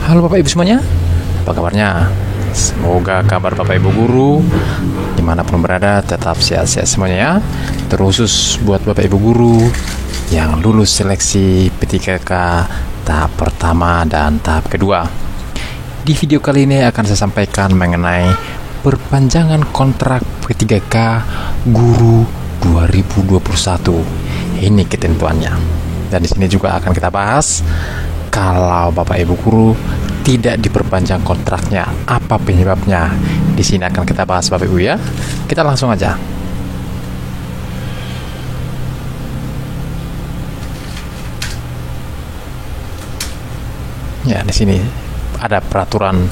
Halo Bapak Ibu semuanya, apa kabarnya? Semoga kabar Bapak Ibu guru dimanapun berada tetap sehat-sehat semuanya ya. Terkhusus buat Bapak Ibu guru yang lulus seleksi P3K tahap pertama dan tahap kedua. Di video kali ini akan saya sampaikan mengenai perpanjangan kontrak P3K guru 2021. Ini ketentuannya. Dan di sini juga akan kita bahas kalau Bapak Ibu guru tidak diperpanjang kontraknya, apa penyebabnya? Di sini akan kita bahas Bapak Ibu ya. Kita langsung aja. Ya, di sini ada peraturan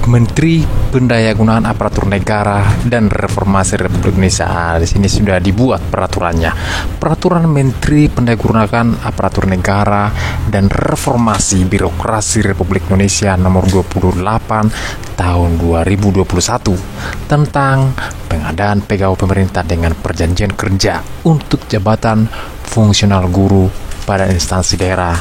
Menteri Pendayagunaan Aparatur Negara dan Reformasi Republik Indonesia. Di sini sudah dibuat peraturannya. Peraturan Menteri Pendayagunaan Aparatur Negara dan Reformasi Birokrasi Republik Indonesia nomor 28 tahun 2021 tentang pengadaan pegawai pemerintah dengan perjanjian kerja untuk jabatan fungsional guru pada instansi daerah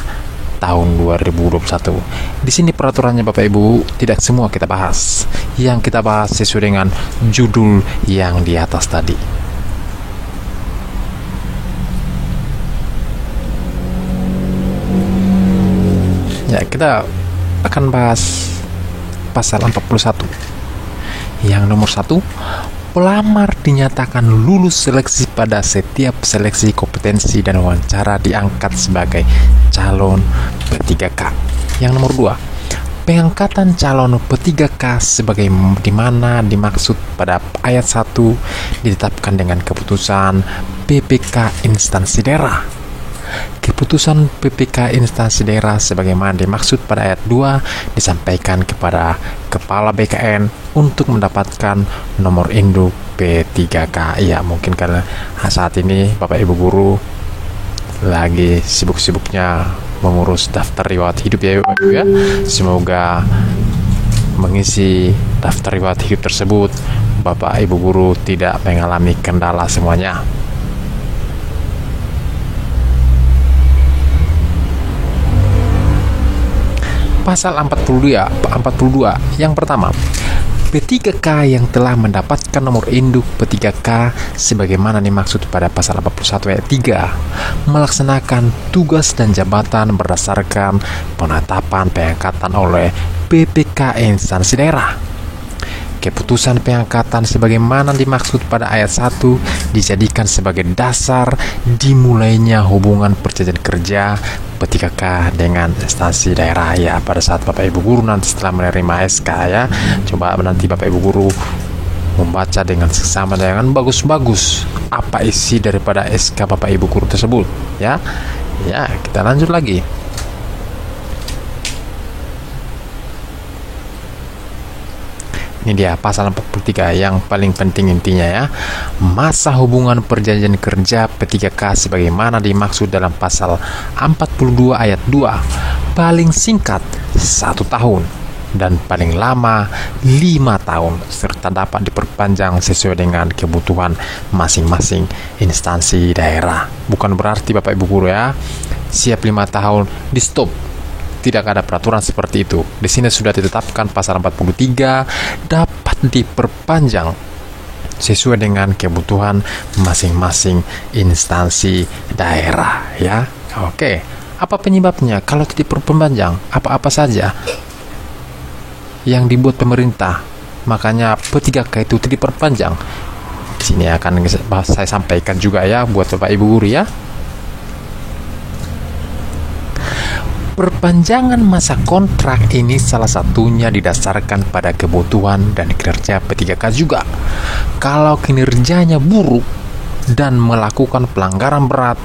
tahun 2021. Di sini peraturannya Bapak Ibu tidak semua kita bahas. Yang kita bahas sesuai dengan judul yang di atas tadi. Ya, kita akan bahas pasal 41. Yang nomor 1, pelamar dinyatakan lulus seleksi pada setiap seleksi kompetensi dan wawancara diangkat sebagai calon P3K. Yang nomor 2, pengangkatan calon P3K sebagai dimana dimaksud pada ayat 1 ditetapkan dengan keputusan PPK instansi daerah. Keputusan PPK instansi daerah sebagaimana dimaksud pada ayat 2 disampaikan kepada Kepala BKN untuk mendapatkan nomor induk P3K. Ya, mungkin karena saat ini Bapak Ibu guru lagi sibuk-sibuknya mengurus daftar riwayat hidup ya Bapak Ibu ya. Semoga mengisi daftar riwayat hidup tersebut Bapak Ibu guru tidak mengalami kendala semuanya. Pasal 42 yang pertama, P3K yang telah mendapatkan nomor induk P3K sebagaimana dimaksud pada pasal 41 ayat 3 melaksanakan tugas dan jabatan berdasarkan penetapan pengangkatan oleh PPK instansi daerah. Keputusan pengangkatan sebagaimana dimaksud pada ayat 1 dijadikan sebagai dasar dimulainya hubungan perjanjian kerja P3K dengan instansi daerah ya. Pada saat Bapak Ibu guru nanti setelah menerima SK ya, coba nanti Bapak Ibu guru membaca dengan seksama dengan bagus-bagus apa isi daripada SK Bapak Ibu guru tersebut ya. Ya, kita lanjut lagi. Ini dia pasal 43 yang paling penting intinya ya. Masa hubungan perjanjian kerja P3K sebagaimana dimaksud dalam pasal 42 ayat 2 paling singkat 1 tahun dan paling lama 5 tahun serta dapat diperpanjang sesuai dengan kebutuhan masing-masing instansi daerah. Bukan berarti Bapak Ibu guru ya siap 5 tahun di stop. Tidak ada peraturan seperti itu. Di sini sudah ditetapkan pasal 43 dapat diperpanjang sesuai dengan kebutuhan masing-masing instansi daerah ya. Oke, apa penyebabnya kalau tidak diperpanjang? Apa-apa saja yang dibuat pemerintah makanya P3K itu tidak diperpanjang. Di sini akan saya sampaikan juga ya buat Bapak Ibu guru ya. Perpanjangan masa kontrak ini salah satunya didasarkan pada kebutuhan dan kinerja P3K juga. Kalau kinerjanya buruk dan melakukan pelanggaran berat,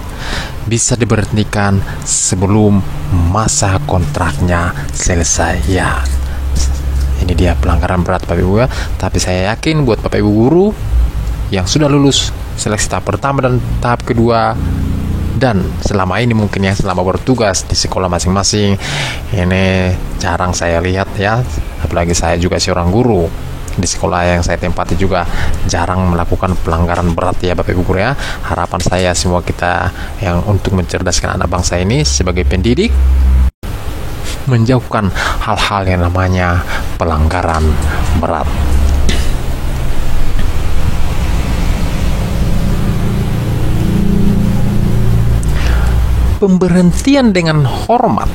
bisa diberhentikan sebelum masa kontraknya selesai ya. Ini dia pelanggaran berat Bapak Ibu ya. Tapi saya yakin buat Bapak Ibu guru yang sudah lulus seleksi tahap pertama dan tahap kedua dan selama ini mungkin yang selama bertugas di sekolah masing-masing ini jarang saya lihat ya, apalagi saya juga seorang guru di sekolah yang saya tempati juga jarang melakukan pelanggaran berat ya Bapak Ibu guru ya. Harapan saya semua kita yang untuk mencerdaskan anak bangsa ini sebagai pendidik menjauhkan hal-hal yang namanya pelanggaran berat. Pemberhentian dengan hormat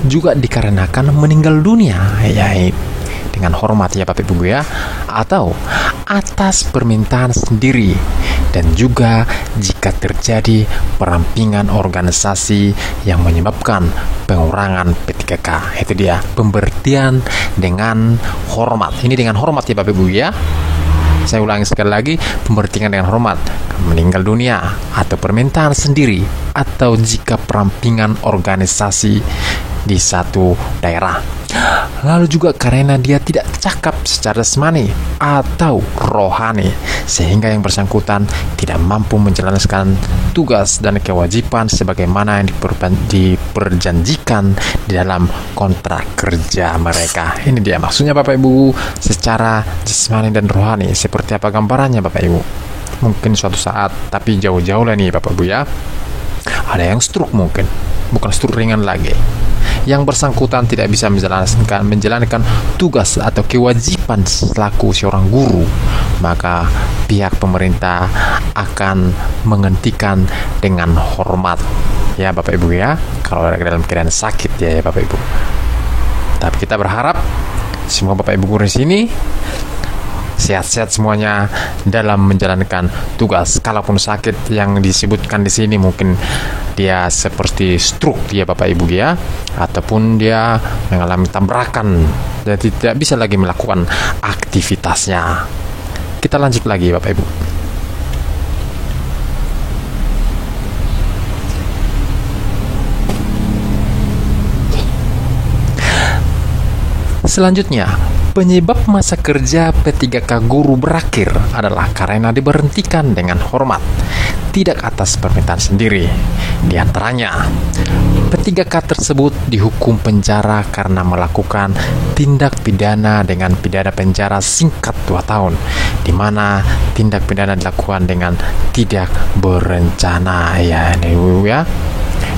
juga dikarenakan meninggal dunia, yaitu dengan hormat ya Bapak Ibu ya, atau atas permintaan sendiri, dan juga jika terjadi perampingan organisasi yang menyebabkan pengurangan P3K. Itu dia pemberhentian dengan hormat. Ini dengan hormat ya Bapak Ibu ya. Saya ulangi sekali lagi, pemberhentian dengan hormat, meninggal dunia atau permintaan sendiri, atau jika perampingan organisasi di satu daerah. Lalu juga karena dia tidak cakap secara jasmani atau rohani, sehingga yang bersangkutan tidak mampu menjalankan tugas dan kewajiban sebagaimana yang diperjanjikan di dalam kontrak kerja mereka. Ini dia maksudnya Bapak Ibu, secara jasmani dan rohani. Seperti apa gambarannya Bapak Ibu? Mungkin suatu saat, tapi jauh-jauh lah nih Bapak Ibu ya, ada yang stroke, mungkin bukan stroke ringan lagi, yang bersangkutan tidak bisa menjalankan tugas atau kewajiban selaku seorang guru, maka pihak pemerintah akan menghentikan dengan hormat ya Bapak Ibu ya, kalau dalam keadaan sakit ya Bapak Ibu. Tapi kita berharap semua Bapak Ibu guru di sini sehat-sehat semuanya dalam menjalankan tugas. Kalaupun sakit yang disebutkan di sini, mungkin dia seperti stroke ya Bapak Ibu ya, ataupun dia mengalami tabrakan, jadi tidak bisa lagi melakukan aktivitasnya. Kita lanjut lagi Bapak Ibu. Selanjutnya, penyebab masa kerja P3K guru berakhir adalah karena diberhentikan dengan hormat, tidak atas permintaan sendiri. Di antaranya, P3K tersebut dihukum penjara karena melakukan tindak pidana dengan pidana penjara singkat 2 tahun, di mana tindak pidana dilakukan dengan tidak berencana ya Ibu ya.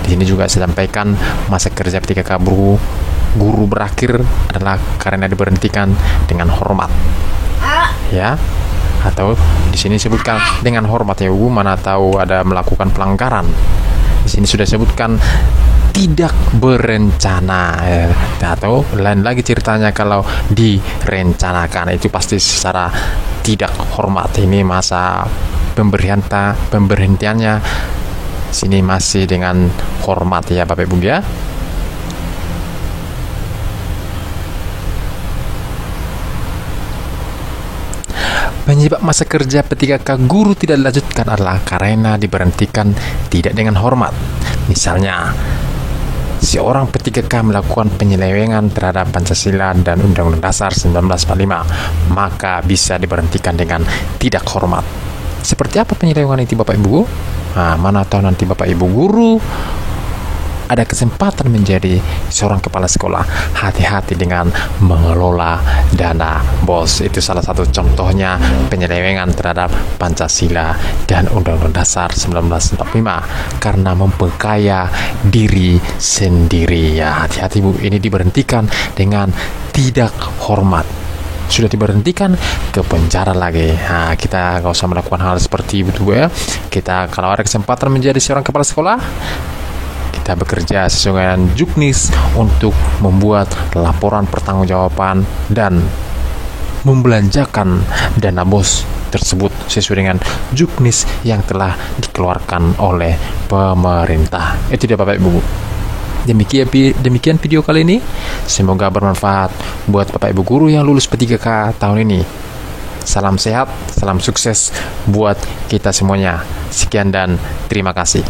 Di sini juga saya sampaikan masa kerja P3K guru berakhir adalah karena diberhentikan dengan hormat ya, atau di sini sebutkan dengan hormat ya Bu, mana tahu ada melakukan pelanggaran. Di sini sudah sebutkan tidak berencana ya. Atau lain lagi ceritanya kalau direncanakan, itu pasti secara tidak hormat. Ini masa pemberhentiannya sini masih dengan hormat ya Bapak Ibu ya. Penyebab masa kerja P3K guru tidak dilanjutkan adalah karena diberhentikan tidak dengan hormat. Misalnya, seorang P3K melakukan penyelewengan terhadap Pancasila dan Undang-Undang Dasar 1945, maka bisa diberhentikan dengan tidak hormat. Seperti apa penyelewengan itu Bapak Ibu? Nah, mana tahu nanti Bapak Ibu guru ada kesempatan menjadi seorang kepala sekolah, hati-hati dengan mengelola dana BOS. Itu salah satu contohnya penyelewengan terhadap Pancasila dan Undang-Undang Dasar 1945 karena memperkaya diri sendiri ya. Hati-hati Bu, ini diberhentikan dengan tidak hormat. Sudah diberhentikan ke penjara lagi. Nah, kita nggak usah melakukan hal seperti itu ya. Kita kalau ada kesempatan menjadi seorang kepala sekolah, kita bekerja sesuai dengan juknis untuk membuat laporan pertanggungjawaban dan membelanjakan dana BOS tersebut sesuai dengan juknis yang telah dikeluarkan oleh pemerintah. Itu dia Bapak Ibu. Demikian video kali ini. Semoga bermanfaat buat Bapak Ibu guru yang lulus P3K tahun ini. Salam sehat, salam sukses buat kita semuanya. Sekian dan terima kasih.